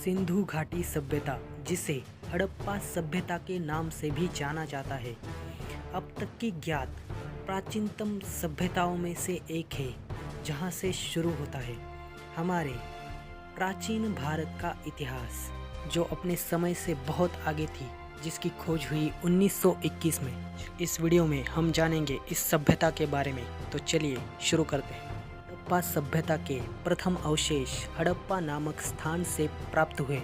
सिंधु घाटी सभ्यता, जिसे हड़प्पा सभ्यता के नाम से भी जाना जाता है, अब तक की ज्ञात प्राचीनतम सभ्यताओं में से एक है, जहां से शुरू होता है हमारे प्राचीन भारत का इतिहास, जो अपने समय से बहुत आगे थी, जिसकी खोज हुई 1921 में। इस वीडियो में हम जानेंगे इस सभ्यता के बारे में, तो चलिए शुरू करते हैं। हड़प्पा सभ्यता के प्रथम अवशेष हड़प्पा नामक स्थान से प्राप्त हुए।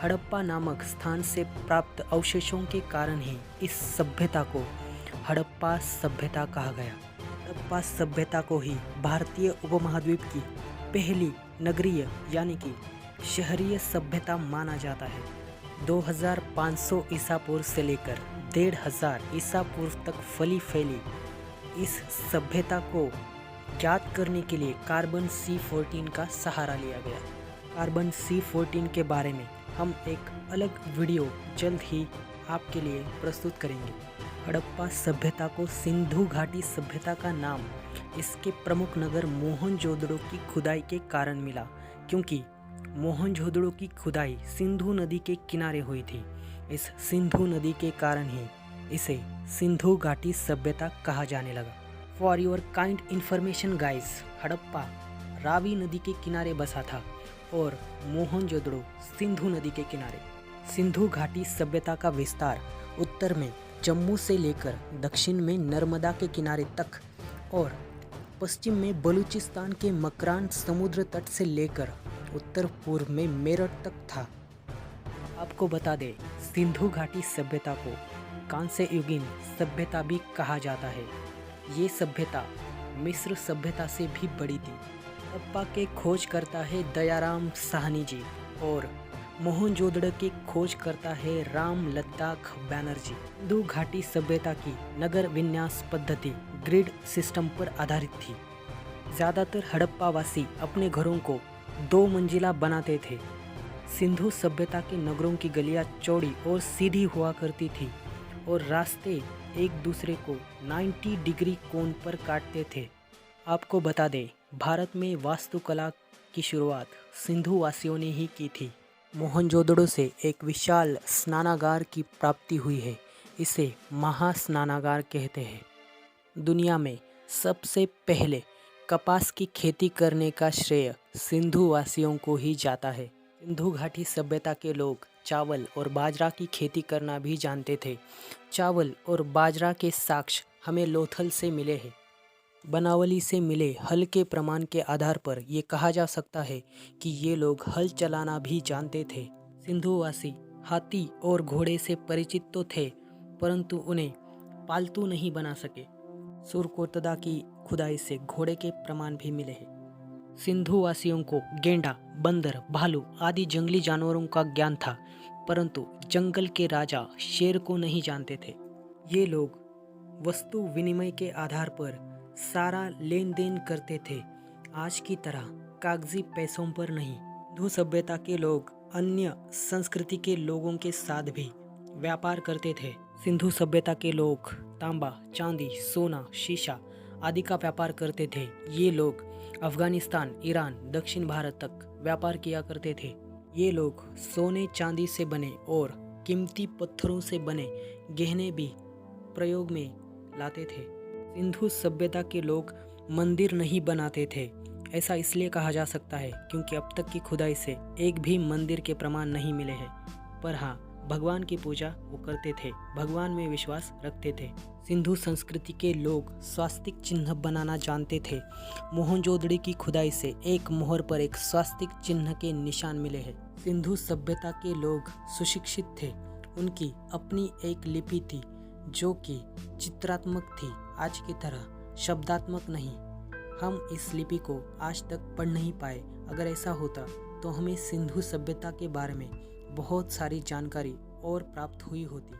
हड़प्पा नामक स्थान से प्राप्त अवशेषों के कारण ही इस सभ्यता को हड़प्पा सभ्यता कहा गया। हड़प्पा सभ्यता को ही भारतीय उपमहाद्वीप की पहली नगरीय यानी कि शहरीय सभ्यता माना जाता है। 2500 ईसा पूर्व से लेकर 1500 ईसा पूर्व तक फली फैली इस सभ्यता को ज्ञात करने के लिए कार्बन C14 का सहारा लिया गया। कार्बन C14 के बारे में हम एक अलग वीडियो जल्द ही आपके लिए प्रस्तुत करेंगे। हड़प्पा सभ्यता को सिंधु घाटी सभ्यता का नाम इसके प्रमुख नगर मोहनजोदड़ो की खुदाई के कारण मिला, क्योंकि मोहनजोदड़ो की खुदाई सिंधु नदी के किनारे हुई थी। इस सिंधु नदी के कारण ही इसे सिंधु घाटी सभ्यता कहा जाने लगा। For your kind information guys, Harappa Ravi नदी के किनारे बसा था और मोहनजोदड़ो सिंधु नदी के किनारे। सिंधु घाटी सभ्यता का विस्तार उत्तर में जम्मू से लेकर दक्षिण में नर्मदा के किनारे तक और पश्चिम में बलूचिस्तान के मकरान समुद्र तट से लेकर उत्तर पूर्व में मेरठ तक था। आपको बता दें, सिंधु घाटी सभ्यता को कांस्य युगीन सभ्यता भी कहा जाता है। ये सभ्यता मिस्र सभ्यता से भी बड़ी थी। हड़प्पा के खोज करता है दयाराम साहनी जी और मोहनजोदड़ो की खोज करता है राम लद्दाख बैनर्जी। सिंधु घाटी सभ्यता की नगर विन्यास पद्धति ग्रिड सिस्टम पर आधारित थी। ज़्यादातर हड़प्पा वासी अपने घरों को 2 मंजिला बनाते थे। सिंधु सभ्यता के नगरों की गलियां चौड़ी और सीधी हुआ करती थी और रास्ते एक दूसरे को 90 डिग्री कोण पर काटते थे। आपको बता दें, भारत में वास्तुकला की शुरुआत सिंधु वासियों ने ही की थी। मोहनजोदड़ो से एक विशाल स्नानागार की प्राप्ति हुई है। इसे महास्नानागार कहते हैं। दुनिया में सबसे पहले कपास की खेती करने का श्रेय सिंधु वासियों को ही जाता है। सिंधु घाटी सभ्यता के लोग चावल और बाजरा की खेती करना भी जानते थे। चावल और बाजरा के साक्ष्य हमें लोथल से मिले हैं। बनावली से मिले हल के प्रमाण के आधार पर ये कहा जा सकता है कि ये लोग हल चलाना भी जानते थे। सिंधुवासी हाथी और घोड़े से परिचित तो थे, परंतु उन्हें पालतू नहीं बना सके। सुरकोतदा की खुदाई से घोड़े के प्रमाण भी मिले हैं। सिंधु वासियों को गेंडा, बंदर, भालू आदि जंगली जानवरों का ज्ञान था, परंतु जंगल के राजा शेर को नहीं जानते थे। ये लोग वस्तु विनिमय के आधार पर सारा लेन देन करते थे, आज की तरह कागजी पैसों पर नहीं। सिंधु सभ्यता के लोग अन्य संस्कृति के लोगों के साथ भी व्यापार करते थे। सिंधु सभ्यता के लोग तांबा, चांदी, सोना, शीशा आदि का व्यापार करते थे। ये लोग अफगानिस्तान, ईरान, दक्षिण भारत तक व्यापार किया करते थे। ये लोग सोने चांदी से बने और कीमती पत्थरों से बने गहने भी प्रयोग में लाते थे। सिंधु सभ्यता के लोग मंदिर नहीं बनाते थे। ऐसा इसलिए कहा जा सकता है क्योंकि अब तक की खुदाई से एक भी मंदिर के प्रमाण नहीं मिले हैं। पर हाँ, भगवान की पूजा वो करते थे, भगवान में विश्वास रखते थे। सिंधु संस्कृति के लोग स्वास्तिक चिन्ह बनाना जानते थे। मोहनजोदड़ो की खुदाई से एक मोहर पर एक स्वास्तिक चिन्ह के निशान मिले हैं। सिंधु सभ्यता के लोग सुशिक्षित थे। उनकी अपनी एक लिपि थी जो कि चित्रात्मक थी, आज की तरह शब्दात्मक नहीं। हम इस लिपि को आज तक पढ़ नहीं पाए। अगर ऐसा होता तो हमें सिंधु सभ्यता के बारे में बहुत सारी जानकारी और प्राप्त हुई होती।